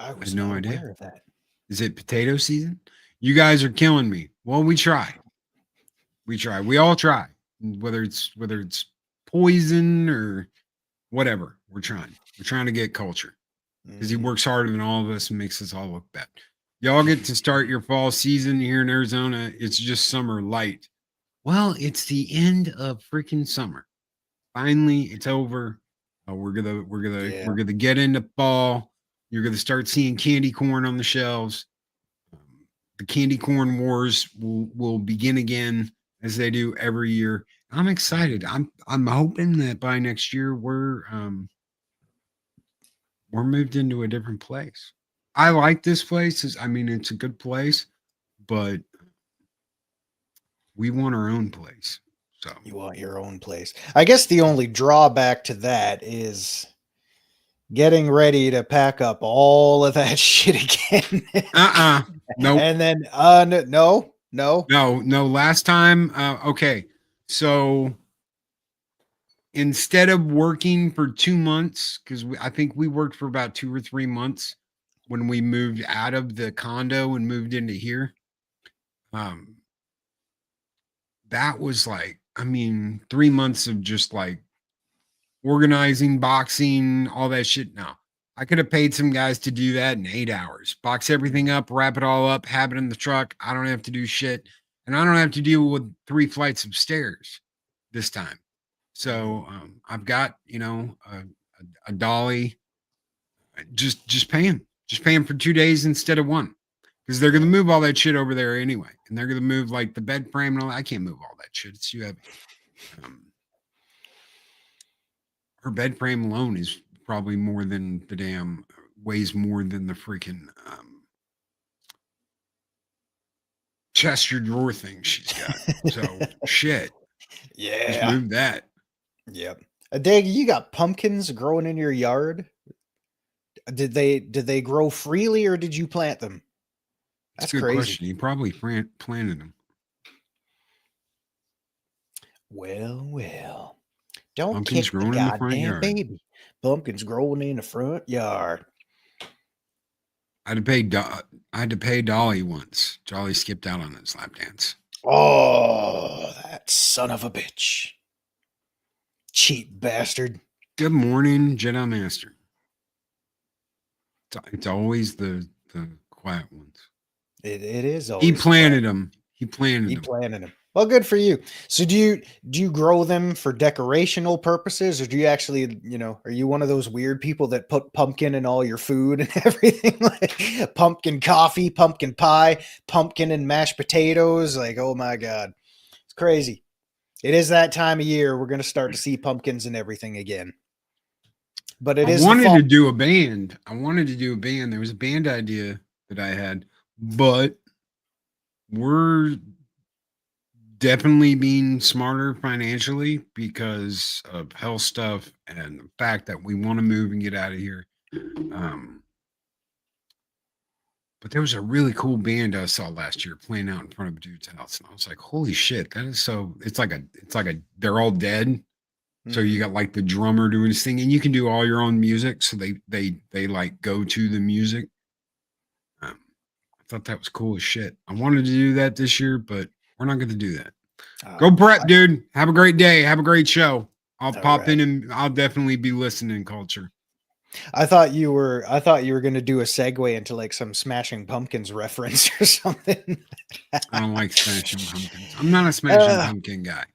I was no not idea. aware of that. Is it potato season? You guys are killing me. Well, we try. We all try. Whether it's poison or whatever, we're trying. We're trying to get Culture because he works harder than all of us and makes us all look bad. Y'all get to start your fall season here in Arizona. It's just summer light. Well, it's the end of freaking summer. Finally, it's over. We're gonna get into fall. You're going to start seeing candy corn on the shelves. The candy corn wars will begin again as they do every year. I'm excited. I'm hoping that by next year we're moved into a different place. I like this place. It's a good place, but we want our own place. So you want your own place. I guess the only drawback to that is getting ready to pack up all of that shit again. No. And then no. Last time, okay. So instead of working for 2 months, because I think we worked for about 2 or 3 months when we moved out of the condo and moved into here. That was like, I mean, 3 months of just like organizing, boxing, all that shit. No, I could have paid some guys to do that in 8 hours, box everything up, wrap it all up, have it in the truck. I don't have to do shit. And I don't have to deal with 3 flights of stairs this time. So I've got, a dolly. Just pay him for 2 days instead of one, because they're going to move all that shit over there anyway, and they're going to move like the bed frame and all that. I can't move all that shit. It's too heavy. Her bed frame alone is probably more than the damn weighs more than the freaking chest or drawer thing she's got. So shit. Yeah. Just move that. Yep. Dag, you got pumpkins growing in your yard? Did they grow freely or did you plant them? That's a good crazy. question. You probably planted them. Well. Don't Pumpkins kick the growing in the front goddamn yard. baby. Pumpkins growing in the front yard. I had to pay Dolly once. Dolly skipped out on his lap dance. Oh, that son of a bitch. Cheap bastard. Good morning, Jedi Master. It's always the quiet ones. It is always He planted them. He planted them. Well, good for you. So do you grow them for decorational purposes, or do you actually, are you one of those weird people that put pumpkin in all your food and everything? Like pumpkin coffee, pumpkin pie, pumpkin and mashed potatoes. Like, oh my God. It's crazy. It is that time of year. We're going to start to see pumpkins and everything again. But I wanted to do a band. There was a band idea that I had, but we're definitely being smarter financially because of health stuff and the fact that we want to move and get out of here. But there was a really cool band I saw last year playing out in front of a dude's house, and I was like, "Holy shit, that is so!" It's like they're all dead. Mm-hmm. So you got like the drummer doing his thing, and you can do all your own music. So they like go to the music. I thought that was cool as shit. I wanted to do that this year, but we're not going to do that. Go prep, dude. Have a great day. Have a great show. I'll pop in and I'll definitely be listening. Culture. I thought you were going to do a segue into like some Smashing Pumpkins reference or something. I don't like Smashing Pumpkins. I'm not a Smashing Pumpkin guy.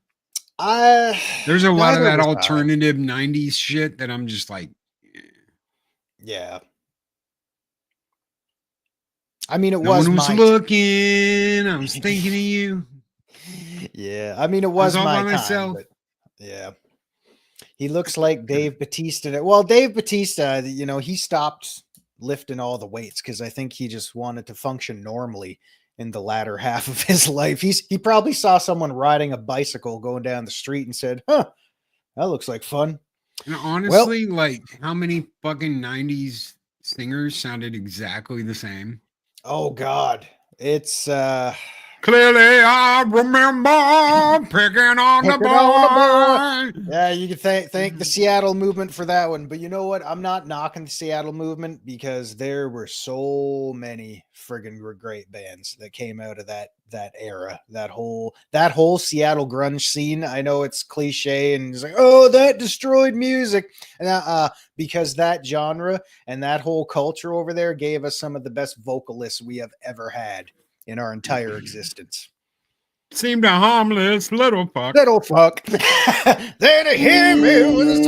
There's a lot of that alternative 90s shit that I'm just like, yeah. I mean, it no was one was looking. I was thinking of you. Yeah, I mean, it was all my by myself. time. But yeah, he looks like Dave Bautista. Well, Dave Bautista, he stopped lifting all the weights because I think he just wanted to function normally in the latter half of his life. He probably saw someone riding a bicycle going down the street and said, "Huh, that looks like fun." And honestly, like how many fucking 90s singers sounded exactly the same? Oh God, it's clearly I remember picking on the boy. Yeah, you can thank the Seattle movement for that one. But you know what? I'm not knocking the Seattle movement because there were so many friggin' great bands that came out of that era, that whole Seattle grunge scene. I know it's cliche and it's like, oh, that destroyed music. And because that genre and that whole culture over there gave us some of the best vocalists we have ever had in our entire existence. Seemed a harmless little fuck. Little fuck. Then hear me with a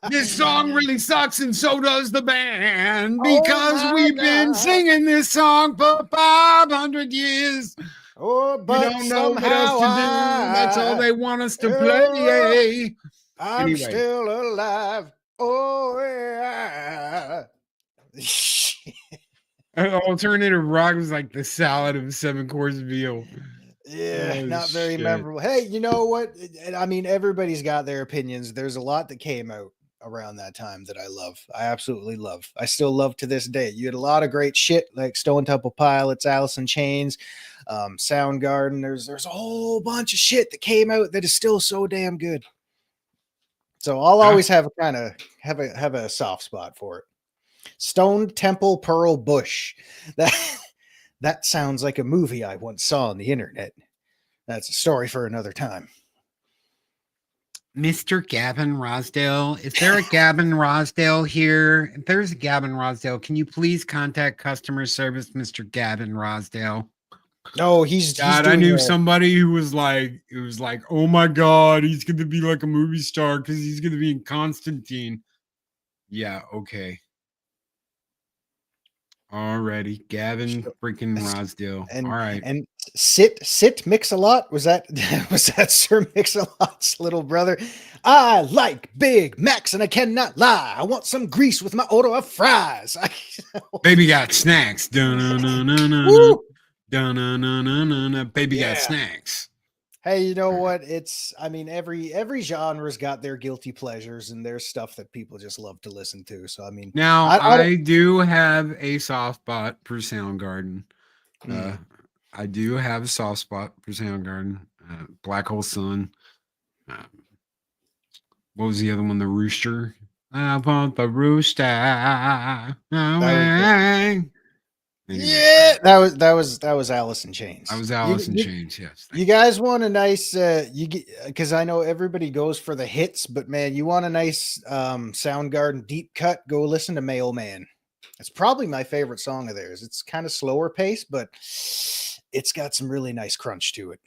This song really sucks, and so does the band, because we've been singing this song for 500 years. Oh, but we don't know what else to do. That's all they want us to play. I'm still alive. Oh, yeah. Alternative rock was like the salad of 7-course veal. Yeah, not very memorable. Hey, you know what? I mean, everybody's got their opinions. There's a lot that came out around that time that I love. I absolutely love. I still love to this day. You had a lot of great shit like Stone Temple Pilots, Alice in Chains, Soundgarden. There's a whole bunch of shit that came out that is still so damn good. So I'll always have a soft spot for it. Stone Temple Pearl Bush. That that sounds like a movie I once saw on the internet. That's a story for another time. Mr. Gavin Rosdale. Is there a Gavin Rosdale here? If there's a Gavin Rosdale, can you please contact customer service, Mr. Gavin Rosdale? No, he's God, I knew somebody who was like, it was like, oh my God, he's going to be like a movie star because he's going to be in Constantine. Yeah, okay. Alrighty, Gavin freaking Rosdale. And, all right. And sit Mix-a-Lot. Was that Sir Mix-a-Lot's little brother? I like Big Macs and I cannot lie. I want some grease with my order of fries. Baby got snacks. Dun-dun-dun-dun-dun. Dun-dun-dun-dun-dun. Baby got snacks. Hey, you know what? I mean, every genre's got their guilty pleasures, and there's stuff that people just love to listen to. So, I mean, now I do have a soft spot for Soundgarden. I do have a soft spot for Soundgarden. Black Hole Sun. What was the other one? The Rooster. I want the rooster. Yeah, that was Alice in Chains. I was Alice in Chains. Yes. You guys want a nice because I know everybody goes for the hits, but man, you want a nice Soundgarden deep cut, go listen to Mailman. It's probably my favorite song of theirs. It's kind of slower pace, but it's got some really nice crunch to it.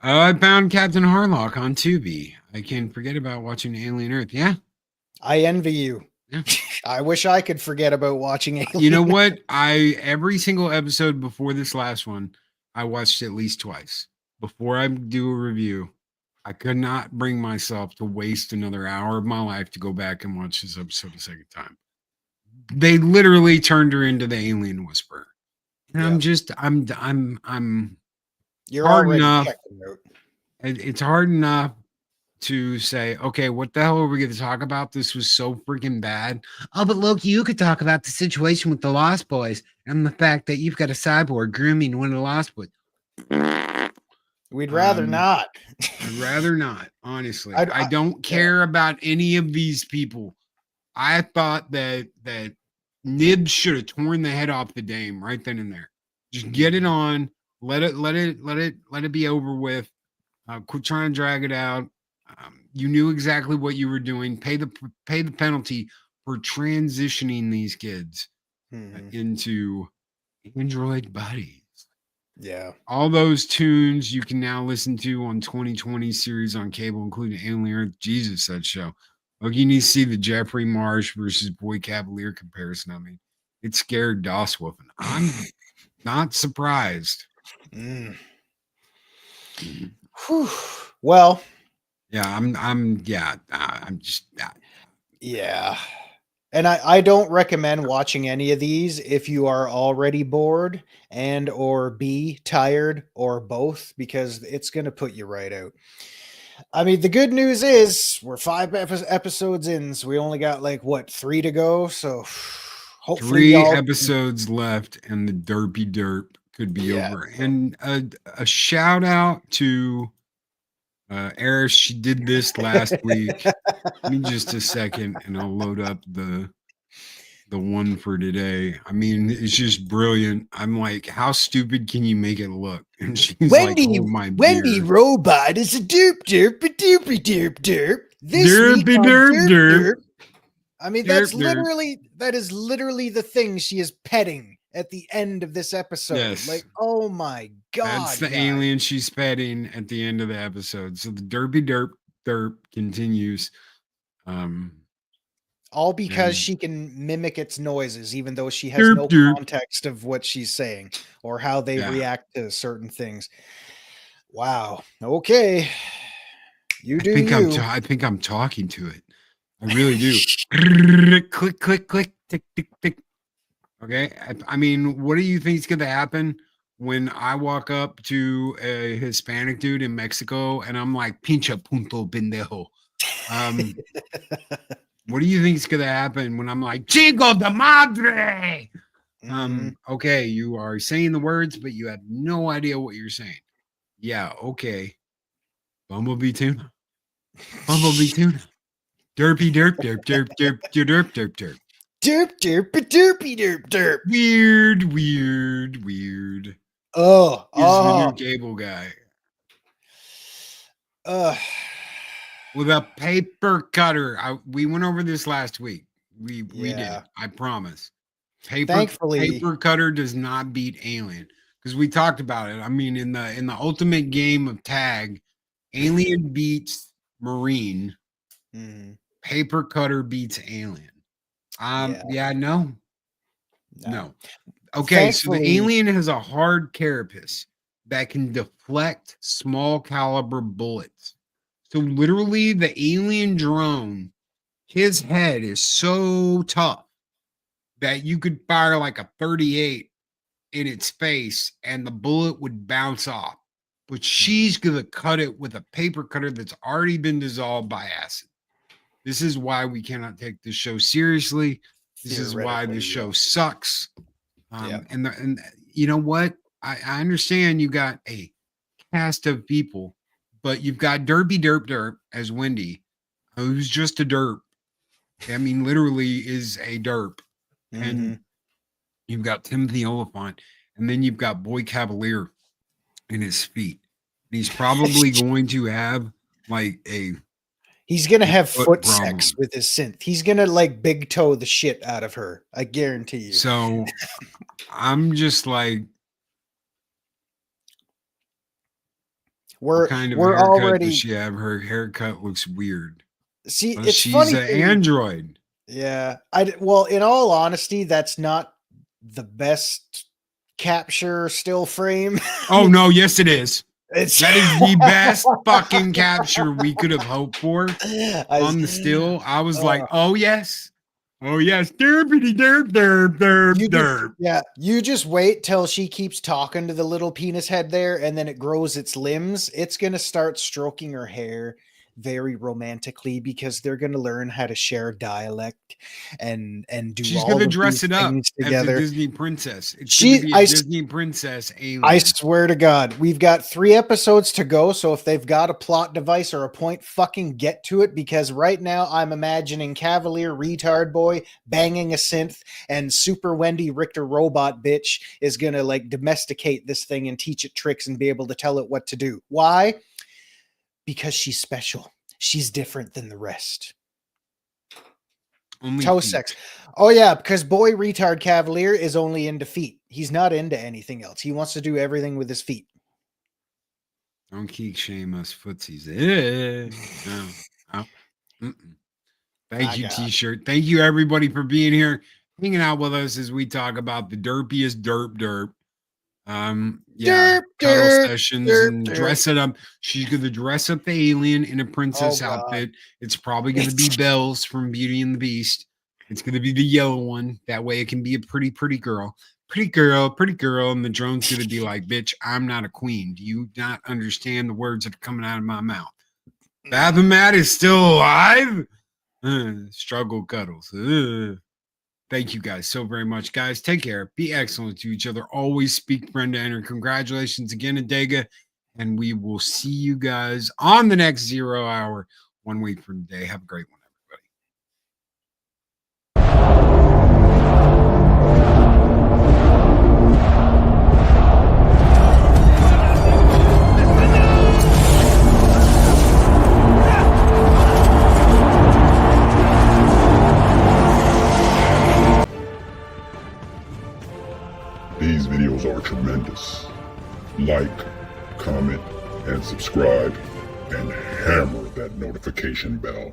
I found Captain Harlock on Tubi. I can't forget about watching Alien Earth. Yeah. I envy you. Yeah. I wish I could forget about watching Alien. You know what? Every single episode before this last one, I watched at least twice. Before I do a review, I could not bring myself to waste another hour of my life to go back and watch this episode a second time. They literally turned her into the alien whisperer. And I'm You're hard already enough. checking out. It's hard enough to say, okay, what the hell are we going to talk about? This was so freaking bad. Oh, but Loki, you could talk about the situation with the Lost Boys and the fact that you've got a cyborg grooming one of the Lost Boys. We'd rather not. I'd rather not, honestly. I don't care about any of these people. I thought that Nibs should have torn the head off the dame right then and there. Just get it on. Let it be over with. Quit trying to drag it out. You knew exactly what you were doing. Pay the penalty for transitioning these kids into android bodies. Yeah. All those tunes you can now listen to on 2020 series on cable, including Alien Earth. Jesus, that show. Look, you need to see the Jeffrey Marsh versus Boy Cavalier comparison. I mean, it scared Doss Wolfen. I'm not surprised. Well, yeah, I'm just yeah. And I don't recommend watching any of these if you are already bored and or B, tired or both, because it's going to put you right out. I mean, the good news is we're 5 episodes in, so we only got 3 to go. So hopefully 3 episodes left and the Derpy Derp could be over. And a shout out to Eris. She did this last week. Give me just a second and I'll load up the one for today. I mean, it's just brilliant. I'm like, how stupid can you make it look? And she's Wendy, like, oh my Wendy beard. Robot is a doopy derp. This Derpy week on derp derp. I mean, Derp, that is literally the thing she is petting at the end of this episode. Yes. Oh my God. That's the alien she's petting at the end of the episode. So the Derpy derp continues. All because she can mimic its noises, even though she has no context of what she's saying or how they react to certain things. Wow. Okay. I think I'm talking to it. I really do. Click, click, click, tick, tick, tick. Okay. I mean, what do you think is going to happen when I walk up to a Hispanic dude in Mexico and I'm like, pincha punto pendejo? What do you think is going to happen when I'm like, Chico de madre? Okay, you are saying the words, but you have no idea what you're saying. Yeah, okay. Bumblebee tuna. Bumblebee tuna. Derpy derp derp derp derp derp derp derp. Derp, derp, derpy, derp, derp. Weird. Oh, He's the new cable guy with a paper cutter. We went over this last week. We did. I promise. Paper cutter does not beat Alien because we talked about it. I mean, in the ultimate game of tag, Alien beats Marine. Mm-hmm. Paper cutter beats Alien. No. Okay, so the Alien has a hard carapace that can deflect small caliber bullets. So literally the alien drone, his head is so tough that you could fire like a 38 in its face and the bullet would bounce off. But she's going to cut it with a paper cutter that's already been dissolved by acid. This is why we cannot take this show seriously. This is why this show sucks. And you know what? I understand you got a cast of people, but you've got Derp as Wendy, who's just a derp. I mean, literally is a derp. Mm-hmm. And you've got Timothy Oliphant, and then you've got Boy Cavalier in his feet. And he's probably going to have like he's going to have foot sex with his synth. He's going to like big toe the shit out of her. I guarantee you. So I'm just like, we're haircut already. Does she have? Her haircut looks weird. See, she's funny. She's an android. Yeah. Well, in all honesty, that's not the best capture still frame. Oh no, yes it is. That is the best fucking capture we could have hoped for on the still. I was like, oh yes, derpity derp. Yeah, you just wait till she keeps talking to the little penis head there, and then it grows its limbs. It's gonna start stroking her hair very romantically because they're gonna learn how to share dialect and do. She's gonna dress it up together. As a Disney princess. It's gonna be a Disney princess alien. I swear to God, we've got 3 episodes to go. So if they've got a plot device or a point, fucking get to it, because right now I'm imagining Cavalier retard boy banging a synth, and Super Wendy Richter robot bitch is gonna like domesticate this thing and teach it tricks and be able to tell it what to do. Why? Because she's special. She's different than the rest. Only toe sex. Oh yeah, because boy retard Cavalier is only into feet. He's not into anything else. He wants to do everything with his feet. Don't kink shame us footsies. Thank you, T-shirt. Thank you everybody for being here, hanging out with us as we talk about the derpiest derp. Cuddle sessions and dress it up. She's gonna dress up the alien in a princess outfit. It's probably gonna be Belle's from Beauty and the Beast. It's gonna be the yellow one. That way it can be a pretty girl. Pretty girl. And the drone's gonna be like, bitch, I'm not a queen. Do you not understand the words that are coming out of my mouth? Baphomet is still alive. Struggle cuddles. Thank you guys so very much, guys. Take care. Be excellent to each other. Always speak Brenda and her. Congratulations again, Adega. And we will see you guys on the next 0 hour, 1 week from today. Have a great one, everybody. These videos are tremendous. Like, comment, and subscribe, and hammer that notification bell.